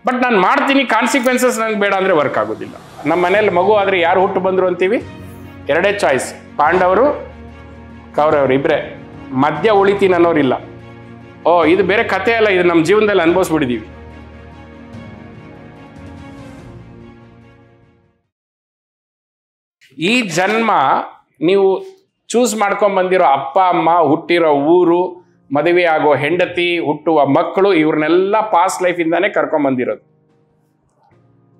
But ನಾನು ಮಾಡ್ತೀನಿ, consequences ನನಗೆ ಬೇಡ ಅಂದರೆ ವರ್ಕ್ ಆಗೋದಿಲ್ಲ. ನಮ್ಮ ಮನೇಲಿ ಮಗು ಆದರೆ ಯಾರು ಹುಟ್ಟು ಬಂದರು ಅಂತೀವಿ? ಎರಡೇ ಚಾಯ್ಸ್, ಪಾಂಡವರು ಕೌರವರು ಇಬ್ಬರೇ, ಮಧ್ಯ ಉಳಿತೀನಿ ಅನ್ನೋರಿಲ್ಲ. ಓ ಇದು ಬೇರೆ ಕಥೆ ಅಲ್ಲ, ಇದು ನಮ್ಮ ಜೀವನದಲ್ಲಿ ಅನುಭವಿಸ್ಬಿಟ್ಟಿದ್ದೀವಿ. ಈ ಜನ್ಮ ನೀವು ಚೂಸ್ ಮಾಡ್ಕೊಂಡ್ ಬಂದಿರೋ ಅಪ್ಪ ಅಮ್ಮ, ಹುಟ್ಟಿರೋ ಊರು, ಮದುವೆ ಆಗೋ ಹೆಂಡತಿ, ಹುಟ್ಟುವ ಮಕ್ಕಳು, ಇವ್ರನ್ನೆಲ್ಲ ಪಾಸ್ಟ್ ಲೈಫಿಂದಾನೇ ಕರ್ಕೊಂಡ್ ಬಂದಿರೋದು.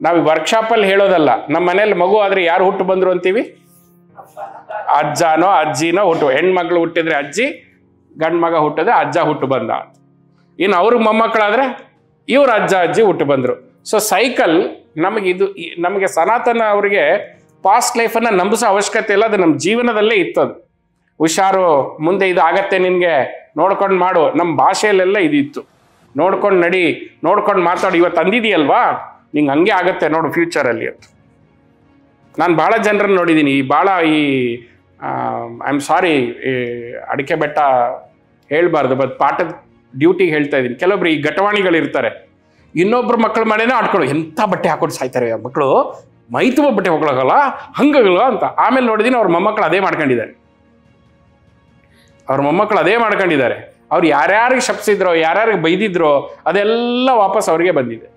ನಾವು ವರ್ಕ್ಶಾಪಲ್ಲಿ ಹೇಳೋದಲ್ಲ. ನಮ್ಮ ಮನೇಲಿ ಮಗು ಆದ್ರೆ ಯಾರು ಹುಟ್ಟು ಬಂದ್ರು ಅಂತೀವಿ? ಅಜ್ಜನೋ ಅಜ್ಜಿನೋ ಹುಟ್ಟು. ಹೆಣ್ಮಕ್ಳು ಹುಟ್ಟಿದ್ರೆ ಅಜ್ಜಿ, ಗಂಡು ಮಗ ಹುಟ್ಟಿದ್ರೆ ಅಜ್ಜ ಹುಟ್ಟು ಬಂದ. ಇನ್ನು ಅವ್ರಿಗೆ ಮೊಮ್ಮಕ್ಕಳಾದ್ರೆ ಇವ್ರ ಅಜ್ಜ ಅಜ್ಜಿ ಹುಟ್ಟು ಬಂದ್ರು. ಸೊ ಸೈಕಲ್ ನಮಗೆ ಸನಾತನ ಅವರಿಗೆ ಪಾಸ್ಟ್ ಲೈಫನ್ನು ನಂಬಿಸೋ ಅವಶ್ಯಕತೆ ಇಲ್ಲ. ಅದು ನಮ್ಮ ಜೀವನದಲ್ಲೇ ಇತ್ತದು. ಹುಷಾರು, ಮುಂದೆ ಇದು ಆಗತ್ತೆ ನಿನಗೆ, ನೋಡ್ಕೊಂಡು ಮಾಡು. ನಮ್ಮ ಭಾಷೆಯಲ್ಲೆಲ್ಲ ಇದು ಇತ್ತು. ನೋಡ್ಕೊಂಡು ನಡಿ, ನೋಡ್ಕೊಂಡು ಮಾತಾಡು. ಇವತ್ತು ಅಂದಿದೆಯಲ್ವಾ, ನಿಂಗೆ ಹಂಗೆ ಆಗತ್ತೆ ನೋಡು ಫ್ಯೂಚರಲ್ಲಿ ಅಂತ. ನಾನು ಭಾಳ ಜನರನ್ನು ನೋಡಿದ್ದೀನಿ. ಭಾಳ ಐ ಆಮ್ ಸಾರಿ, ಅಡಿಕೆ ಬೆಟ್ಟ ಹೇಳ್ಬಾರ್ದು, ಬಟ್ ಪಾಠದ ಡ್ಯೂಟಿಗೆ ಹೇಳ್ತಾ ಇದ್ದೀನಿ. ಕೆಲವೊಬ್ರು ಈ ಘಟವಾಣಿಗಳಿರ್ತಾರೆ, ಇನ್ನೊಬ್ರು ಮಕ್ಕಳ ಮನೆನೇ ಆಡ್ಕೊಳ್ಳೋ, ಎಂಥ ಬಟ್ಟೆ ಹಾಕೊಂಡು ಸಾಯ್ತಾರೆ ಮಕ್ಕಳು, ಮೈ ತುಂಬ ಬಟ್ಟೆ ಹೋಗ್ಲಾಗಲ್ಲ, ಹಂಗಾಗಲ್ಲ ಅಂತ. ಆಮೇಲೆ ನೋಡಿದೀನಿ ಅವ್ರ ಮೊಮ್ಮಕ್ಕಳು ಅದೇ ಮಾಡ್ಕೊಂಡಿದ್ದಾರೆ. ಅವ್ರು ಯಾರ್ಯಾರಿಗೆ ಶಪಿಸಿದ್ರೋ, ಯಾರ್ಯಾರಿಗೆ ಬೈದಿದ್ರೋ, ಅದೆಲ್ಲ ವಾಪಸ್ ಅವ್ರಿಗೆ ಬಂದಿದೆ.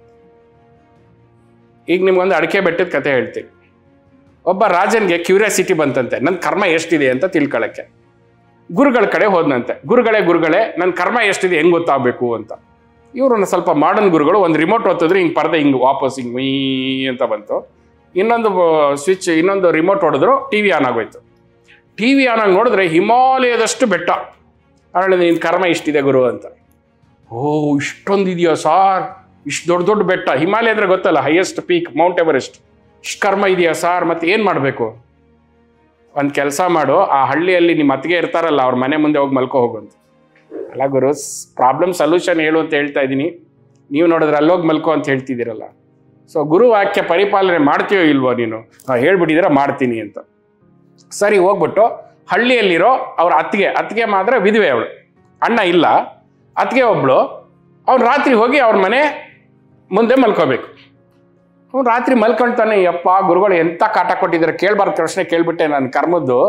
ಈಗ ನಿಮ್ಗೊಂದು ಅಡಿಕೆ ಬೆಟ್ಟದ ಕತೆ ಹೇಳ್ತೀನಿ. ಒಬ್ಬ ರಾಜನ್ಗೆ ಕ್ಯೂರಿಯಾಸಿಟಿ ಬಂತಂತೆ, ನನ್ನ ಕರ್ಮ ಎಷ್ಟಿದೆ ಅಂತ ತಿಳ್ಕೊಳ್ಳೋಕ್ಕೆ. ಗುರುಗಳ ಕಡೆ ಹೋದ್ನಂತೆ. ಗುರುಗಳೇ ನನ್ನ ಕರ್ಮ ಎಷ್ಟಿದೆ ಹೆಂಗೆ ಗೊತ್ತಾಗಬೇಕು ಅಂತ. ಇವ್ರನ್ನ ಸ್ವಲ್ಪ ಮಾಡರ್ನ್ ಗುರುಗಳು ಒಂದು ರಿಮೋಟ್ ಒತ್ತಿದ್ರೆ ಹಿಂಗೆ ಪರದೆ ಹಿಂಗೆ ವಾಪಸ್ ಹಿಂಗೆ ಮೀ ಅಂತ ಬಂತು. ಇನ್ನೊಂದು ರಿಮೋಟ್ ಹೊಡೆದ್ರು, ಟಿವಿ ಆನ್ ಆಗೋಯ್ತು. ಟಿವಿ ಆನ್ ಆಗಿ ನೋಡಿದ್ರೆ ಹಿಮಾಲಯದಷ್ಟು ಬೆಟ್ಟ. ಹೇಳಿದ್ರೆ ನಿನ್ನ ಕರ್ಮ ಇಷ್ಟಿದೆ ಗುರು ಅಂತ. ಓ ಇಷ್ಟೊಂದು ಇದೆಯಾ ಸಾರ್, ಇಷ್ಟು ದೊಡ್ಡ ದೊಡ್ಡ ಬೆಟ್ಟ, ಹಿಮಾಲಯ ಅಂದ್ರೆ ಗೊತ್ತಲ್ಲ, ಹೈಯೆಸ್ಟ್ ಪೀಕ್ ಮೌಂಟ್ ಎವರೆಸ್ಟ್, ಇಷ್ಟು ಕರ್ಮ ಇದೆಯಾ ಸಾರ್, ಮತ್ತೆ ಏನು ಮಾಡಬೇಕು? ಒಂದು ಕೆಲಸ ಮಾಡು, ಆ ಹಳ್ಳಿಯಲ್ಲಿ ನಿಮ್ಮ ಅತ್ತಿಗೆ ಇರ್ತಾರಲ್ಲ, ಅವ್ರ ಮನೆ ಮುಂದೆ ಹೋಗಿ ಮಲ್ಕೋ ಹೋಗುವಂತ. ಅಲ್ಲ ಗುರು, ಪ್ರಾಬ್ಲಮ್ ಸೊಲ್ಯೂಷನ್ ಹೇಳು ಅಂತ ಹೇಳ್ತಾ ಇದ್ದೀನಿ, ನೀವು ನೋಡಿದ್ರೆ ಅಲ್ಲೋಗಿ ಮಲ್ಕೋ ಅಂತ ಹೇಳ್ತಿದ್ದೀರಲ್ಲ. ಸೊ ಗುರು ವಾಕ್ಯ ಪರಿಪಾಲನೆ ಮಾಡ್ತೀಯೋ ಇಲ್ವೋ ನೀನು? ಹೇಳ್ಬಿಟ್ಟಿದ್ದೀರ ಮಾಡ್ತೀನಿ ಅಂತ. ಸರಿ, ಹೋಗ್ಬಿಟ್ಟು ಹಳ್ಳಿಯಲ್ಲಿರೋ ಅವ್ರ ಅತ್ತಿಗೆ ಮಾತ್ರ ವಿಧವೆ, ಅವಳು ಅಣ್ಣ ಇಲ್ಲ, ಅತ್ತಿಗೆ ಒಬ್ಳು. ಅವ್ನು ರಾತ್ರಿ ಹೋಗಿ ಅವ್ರ ಮನೆ ಮುಂದೆ ಮಲ್ಕೋಬೇಕು. ಅವ್ನು ರಾತ್ರಿ ಮಲ್ಕೊಳ್ತಾನೆ. ಯಪ್ಪ ಗುರುಗಳು ಎಂಥ ಕಾಟ ಕೊಟ್ಟಿದ್ದಾರೆ, ಕೇಳಬಾರ್ದು ಪ್ರಶ್ನೆ ಕೇಳ್ಬಿಟ್ಟೆ ನಾನು ಕರ್ಮದ್ದು,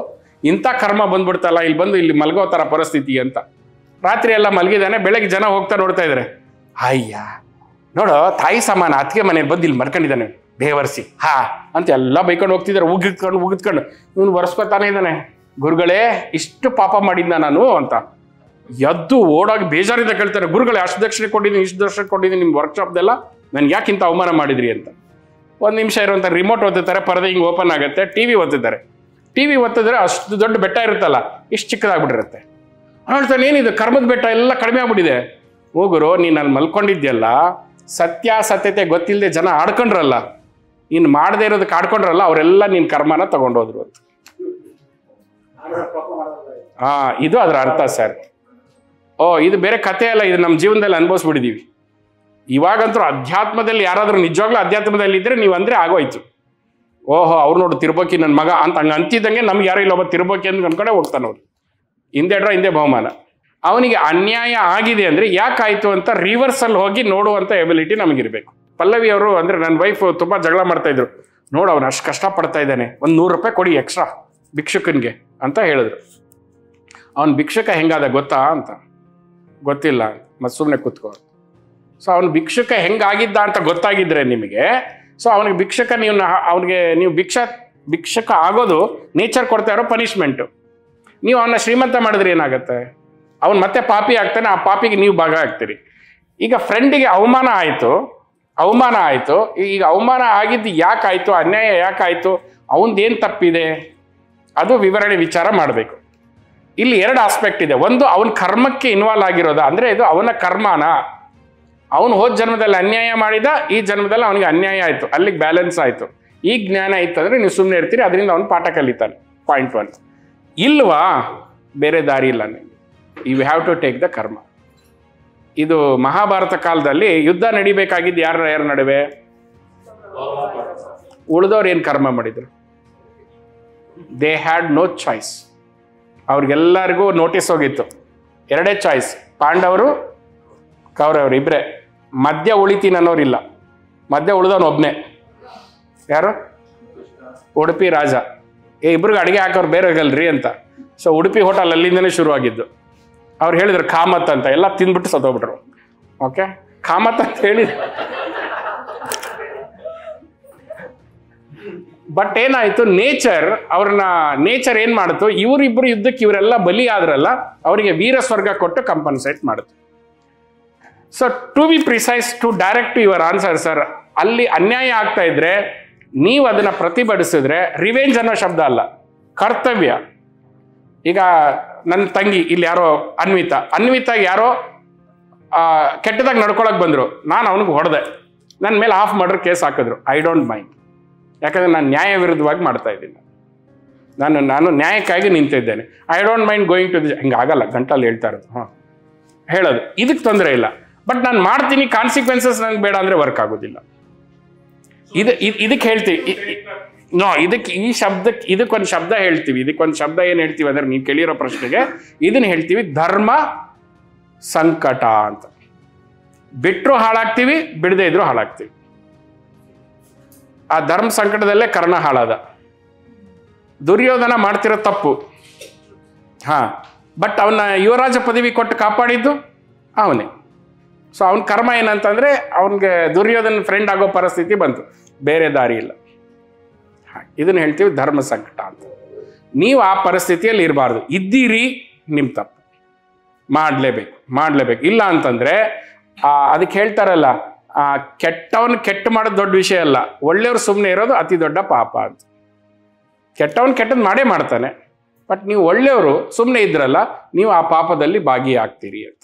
ಇಂಥ ಕರ್ಮ ಬಂದ್ಬಿಡ್ತಲ್ಲ, ಇಲ್ಲಿ ಮಲ್ಗೋ ಥರ ಪರಿಸ್ಥಿತಿ ಅಂತ. ರಾತ್ರಿ ಎಲ್ಲ ಮಲಗಿದಾನೆ. ಬೆಳಗ್ಗೆ ಜನ ಹೋಗ್ತಾ ನೋಡ್ತಾ ಇದ್ದಾರೆ. ಅಯ್ಯ ನೋಡು, ತಾಯಿ ಸಮಾನ ಅತ್ತಿಗೆ ಮನೇಲಿ ಬಂದು ಇಲ್ಲಿ ಮರ್ಕೊಂಡಿದ್ದಾನೆ, ಬೇವರ್ಸಿ ಅಂತ ಎಲ್ಲ ಬೈಕೊಂಡು ಹೋಗ್ತಿದ್ದಾರೆ. ಉಗಿದ್ಕೊಂಡು ಇವನು ಒರೆಸ್ಕೊತಾನೆ ಇದ್ದಾನೆ. ಗುರುಗಳೇ ಇಷ್ಟು ಪಾಪ ಮಾಡಿದ್ನ ನಾನು ಅಂತ ಎದ್ದು ಓಡಾಗಿ ಬೇಜಾರಿಂದ ಕೇಳ್ತಾರೆ. ಗುರುಗಳೇ ಅಷ್ಟು ದಕ್ಷಿಣೆ ಕೊಟ್ಟಿದ್ದೀನಿ, ಇಷ್ಟು ದಕ್ಷಿಣೆ ಕೊಟ್ಟಿದ್ದೀನಿ, ನಿಮ್ಮ ವರ್ಕ್ಶಾಪ್ದೆಲ್ಲ ನನ್ಗೆ ಯಾಕಿಂತ ಅವಮಾನ ಮಾಡಿದ್ರಿ ಅಂತ. ಒಂದು ನಿಮಿಷ ಇರುವಂಥ ರಿಮೋಟ್ ಒತ್ತುತ್ತಾರೆ, ಪರದೆ ಹಿಂಗೆ ಓಪನ್ ಆಗುತ್ತೆ, ಟಿವಿ ಒತ್ತಿದ್ದಾರೆ. ಟಿವಿ ಒತ್ತಿದ್ರೆ ಅಷ್ಟು ದೊಡ್ಡ ಬೆಟ್ಟ ಇರುತ್ತಲ್ಲ, ಇಷ್ಟು ಚಿಕ್ಕದಾಗ್ಬಿಟ್ಟಿರುತ್ತೆ. ಹೇಳ್ತಾನೆ, ಏನಿದು ಕರ್ಮದ ಬೆಟ್ಟ ಎಲ್ಲ ಕಡಿಮೆ ಆಗ್ಬಿಟ್ಟಿದೆ. ಹೋಗುರು, ನೀನು ಅಲ್ಲಿ ಮಲ್ಕೊಂಡಿದ್ಯಲ್ಲ, ಸತ್ಯಾಸತ್ಯತೆ ಗೊತ್ತಿಲ್ಲದೆ ಜನ ಆಡ್ಕೊಂಡ್ರಲ್ಲ, ನೀನು ಮಾಡದೇ ಇರೋದಕ್ಕೆ ಆಡ್ಕೊಂಡ್ರಲ್ಲ, ಅವರೆಲ್ಲ ನಿನ್ನ ಕರ್ಮನ ತಗೊಂಡೋದ್ರು ಅಂತ. ಇದು ಅದರ ಅರ್ಥ ಸರ್. ಓ ಇದು ಬೇರೆ ಕಥೆ ಅಲ್ಲ, ಇದು ನಮ್ಮ ಜೀವನದಲ್ಲಿ ಅನುಭವಿಸ್ಬಿಟ್ಟಿದ್ದೀವಿ. ಇವಾಗಂತೂ ಅಧ್ಯಾತ್ಮದಲ್ಲಿ ಯಾರಾದರೂ ನಿಜವಾಗ್ಲೂ ಅಧ್ಯಾತ್ಮದಲ್ಲಿ ಇದ್ರೆ ನೀವು ಅಂದರೆ ಆಗೋಯ್ತು. ಓಹೋ ಅವ್ರು ನೋಡು ತಿರ್ಬೋಕಿ ನನ್ನ ಮಗ ಅಂತ ಹಂಗೆ ಅಂತಿದ್ದಂಗೆ ನಮ್ಗೆ ಯಾರೋ ಇಲ್ಲೊಬ್ಬ ತಿರ್ಬೋಕಿ ಅಂತ ಅನ್ಕೊಂಡೆ ಹೋಗ್ತಾನೆ. ಅವ್ರು ಹಿಂದೆ ಬಹುಮಾನ. ಅವನಿಗೆ ಅನ್ಯಾಯ ಆಗಿದೆ ಅಂದರೆ ಯಾಕಾಯಿತು ಅಂತ ರಿವರ್ಸಲ್ಲಿ ಹೋಗಿ ನೋಡುವಂಥ ಎಬಿಲಿಟಿ ನಮಗಿರಬೇಕು. ಪಲ್ಲವಿ ಅವರು ಅಂದರೆ ನನ್ನ ವೈಫ್ ತುಂಬ ಜಗಳ ಮಾಡ್ತಾಯಿದ್ರು. ನೋಡು ಅವನು ಅಷ್ಟು ಕಷ್ಟಪಡ್ತಾ ಇದ್ದಾನೆ, ಒಂದು 100 ರೂಪಾಯಿ ಕೊಡಿ ಎಕ್ಸ್ಟ್ರಾ ಭಿಕ್ಷುಕನಿಗೆ ಅಂತ ಹೇಳಿದ್ರು. ಅವನು ಭಿಕ್ಷುಕ ಹೆಂಗಾದ ಗೊತ್ತಾ ಅಂತ. ಗೊತ್ತಿಲ್ಲ, ಮತ್ತು ಸುಮ್ಮನೆ ಕೂತ್ಕೋ. ಸೊ ಅವನು ಭಿಕ್ಷುಕ ಹೆಂಗಾಗಿದ್ದ ಅಂತ ಗೊತ್ತಾಗಿದ್ರೆ ನಿಮಗೆ, ಸೊ ಅವನಿಗೆ ಭಿಕ್ಷುಕ ನೀವು ಭಿಕ್ಷುಕ ಆಗೋದು ನೇಚರ್ ಕೊಡ್ತಾ ಇರೋ ಪನಿಷ್ಮೆಂಟು. ನೀವು ಅವನ್ನ ಶ್ರೀಮಂತ ಮಾಡಿದ್ರೆ ಏನಾಗುತ್ತೆ? ಅವನು ಮತ್ತೆ ಪಾಪಿ ಆಗ್ತಾನೆ, ಆ ಪಾಪಿಗೆ ನೀವು ಭಾಗ ಆಗ್ತೀರಿ. ಈಗ ಫ್ರೆಂಡಿಗೆ ಅವಮಾನ ಆಯಿತು. ಈಗ ಅವಮಾನ ಆಗಿದ್ದು ಯಾಕಾಯಿತು, ಅನ್ಯಾಯ ಯಾಕಾಯಿತು, ಅವನದೇನು ತಪ್ಪಿದೆ, ಅದು ವಿವರಣೆ ವಿಚಾರ ಮಾಡಬೇಕು. ಇಲ್ಲಿ 2 ಆಸ್ಪೆಕ್ಟ್ ಇದೆ. ಒಂದು, ಅವನ ಕರ್ಮಕ್ಕೆ ಇನ್ವಾಲ್ವ್ ಆಗಿರೋದ, ಅಂದರೆ ಇದು ಅವನ ಕರ್ಮನ. ಅವನು ಹೋದ ಜನ್ಮದಲ್ಲಿ ಅನ್ಯಾಯ ಮಾಡಿದ, ಈ ಜನ್ಮದಲ್ಲಿ ಅವನಿಗೆ ಅನ್ಯಾಯ ಆಯಿತು, ಅಲ್ಲಿಗೆ ಬ್ಯಾಲೆನ್ಸ್ ಆಯಿತು. ಈಗ ಜ್ಞಾನ ಇತ್ತು ಅಂದರೆ ನೀವು ಸುಮ್ಮನೆ ಇರ್ತೀರಿ, ಅದರಿಂದ ಅವನು ಪಾಠ ಕಲಿತಾನೆ. ಪಾಯಿಂಟ್ 1. ಇಲ್ವಾ, ಬೇರೆ ದಾರಿ ಇಲ್ಲ ನಿಮಗೆ. You have to take the karma. ಇದು ಮಹಾಭಾರತ ಕಾಲದಲ್ಲಿ ಯುದ್ಧ ನಡಿಬೇಕಾಗಿದ್ದು ಯಾರ ನಡುವೆ? ಉಳಿದವ್ರು ಏನು ಕರ್ಮ ಮಾಡಿದ್ರು? They had no choice. ಅವ್ರಿಗೆಲ್ಲರಿಗೂ ನೋಟಿಸ್ ಹೋಗಿತ್ತು. 2 ಚಾಯ್ಸ್, ಪಾಂಡವರು ಕೌರವರು ಇಬ್ಬರೇ. ಮಧ್ಯ ಉಳಿತೀನಿ ಅನ್ನೋರಿಲ್ಲ. ಮಧ್ಯೆ ಉಳಿದವನು ಒಬ್ಬನೇ. ಯಾರು? ಉಡುಪಿ ರಾಜ. ಇಬ್ರಿಗೆ ಅಡುಗೆ ಹಾಕೋರು ಬೇರೆ ಆಗಲ್ರಿ ಅಂತ. ಸೊ ಉಡುಪಿ ಹೋಟೆಲ್ ಅಲ್ಲಿಂದನೇ ಶುರುವಾಗಿದ್ದು. ಅವ್ರು ಹೇಳಿದ್ರು ಕಾಮತ್ ಅಂತ, ಎಲ್ಲ ತಿಂದ್ಬಿಟ್ಟು ಸತ್ತೋಗ್ಬಿಟ್ರು. ಓಕೆ, ಕಾಮತ್ ಅಂತ ಹೇಳಿ. ಬಟ್ ಏನಾಯ್ತು, ನೇಚರ್ ಏನ್ ಮಾಡಿತು, ಇವರಿಬ್ರು ಯುದ್ಧಕ್ಕೆ ಇವರೆಲ್ಲ ಬಲಿ ಆದ್ರಲ್ಲ, ಅವರಿಗೆ ವೀರ ಸ್ವರ್ಗ ಕೊಟ್ಟು ಕಂಪನ್ಸೇಟ್ ಮಾಡಿತು. So to be precise, to direct your answer sir, ಅಲ್ಲಿ ಅನ್ಯಾಯ ಆಗ್ತಾ ಇದ್ರೆ ನೀವು ಅದನ್ನ ಪ್ರತಿಭಟಿಸಿದ್ರೆ, ರಿವೆಂಜ್ ಅನ್ನೋ ಶಬ್ದ ಅಲ್ಲ, ಕರ್ತವ್ಯ. ಈಗ ನನ್ನ ತಂಗಿ ಇಲ್ಲಿ ಯಾರೋ ಅನ್ವಿತಾಗ ಯಾರೋ ಕೆಟ್ಟದಾಗ ನಡ್ಕೊಳಕ್ ಬಂದ್ರು, ನಾನು ಅವನಿಗೆ ಹೊಡೆದೆ, ನನ್ನ ಮೇಲೆ ಹಾಫ್ ಮರ್ಡರ್ ಕೇಸ್ ಹಾಕಿದ್ರು. ಐ ಡೋಂಟ್ ಮೈಂಡ್, ಯಾಕಂದ್ರೆ ನಾನು ನ್ಯಾಯ ವಿರುದ್ಧವಾಗಿ ಮಾಡ್ತಾ ಇದ್ದೀನಿ. ನಾನು ನ್ಯಾಯಕ್ಕಾಗಿ ನಿಂತಿದ್ದೇನೆ. I don't mind going to ಹಿಂಗಾಗಲ್ಲ, ಗಂಟಲ್ಲಿ ಹೇಳ್ತಾ ಇರೋದು. ಹೇಳೋದು ಇದಕ್ಕೆ ತೊಂದರೆ ಇಲ್ಲ. ಬಟ್ ನಾನು ಮಾಡ್ತೀನಿ, ಕಾನ್ಸಿಕ್ವೆನ್ಸಸ್ ನಂಗೆ ಬೇಡ ಅಂದ್ರೆ ವರ್ಕ್ ಆಗೋದಿಲ್ಲ. ಇದಕ್ಕೆ ಹೇಳ್ತೀವಿ ಈ ಶಬ್ದಕ್ಕೆ ಇದಕ್ಕೊಂದು ಶಬ್ದ ಹೇಳ್ತೀವಿ. ಇದಕ್ಕೊಂದು ಶಬ್ದ ಏನು ಹೇಳ್ತೀವಿ ಅಂದ್ರೆ, ನೀವು ಕೇಳಿರೋ ಪ್ರಶ್ನೆಗೆ ಇದನ್ನ ಹೇಳ್ತೀವಿ ಧರ್ಮ ಸಂಕಟ ಅಂತ. ಬಿಟ್ಟರು ಹಾಳಾಗ್ತೀವಿ, ಬಿಡದೇ ಇದ್ರು ಹಾಳಾಗ್ತೀವಿ. ಆ ಧರ್ಮ ಸಂಕಟದಲ್ಲೇ ಕರ್ಣ ಹಾಳಾದ. ದುರ್ಯೋಧನ ಮಾಡ್ತಿರೋ ತಪ್ಪು, ಬಟ್ ಅವನ್ನ ಯುವರಾಜ ಪದವಿ ಕೊಟ್ಟು ಕಾಪಾಡಿದ್ದು ಅವನೇ. ಸೊ ಅವನ ಕರ್ಮ ಏನಂತಂದ್ರೆ, ಅವನಿಗೆ ದುರ್ಯೋಧನ ಫ್ರೆಂಡ್ ಆಗೋ ಪರಿಸ್ಥಿತಿ ಬಂತು, ಬೇರೆ ದಾರಿ ಇಲ್ಲ. ಇದನ್ನ ಹೇಳ್ತೀವಿ ಧರ್ಮ ಸಂಕಟ ಅಂತ. ನೀವು ಆ ಪರಿಸ್ಥಿತಿಯಲ್ಲಿ ಇರಬಾರ್ದು. ಇದ್ದೀರಿ, ನಿಮ್ ತಪ್ಪು, ಮಾಡ್ಲೇಬೇಕು. ಇಲ್ಲ ಅಂತಂದ್ರೆ ಅದಕ್ಕೆ ಹೇಳ್ತಾರಲ್ಲ, ಕೆಟ್ಟವನ್ ಕೆಟ್ಟ ಮಾಡೋದು ದೊಡ್ಡ ವಿಷಯ ಅಲ್ಲ, ಒಳ್ಳೆಯವ್ರು ಸುಮ್ಮನೆ ಇರೋದು ಅತಿ ದೊಡ್ಡ ಪಾಪ ಅಂತ. ಕೆಟ್ಟವನ್ ಕೆಟ್ಟದ್ ಮಾಡೇ ಮಾಡ್ತಾನೆ, ಬಟ್ ನೀವು ಒಳ್ಳೆಯವರು ಸುಮ್ಮನೆ ಇದ್ರಲ್ಲ, ನೀವು ಆ ಪಾಪದಲ್ಲಿ ಭಾಗಿಯಾಗ್ತೀರಿ ಅಂತ.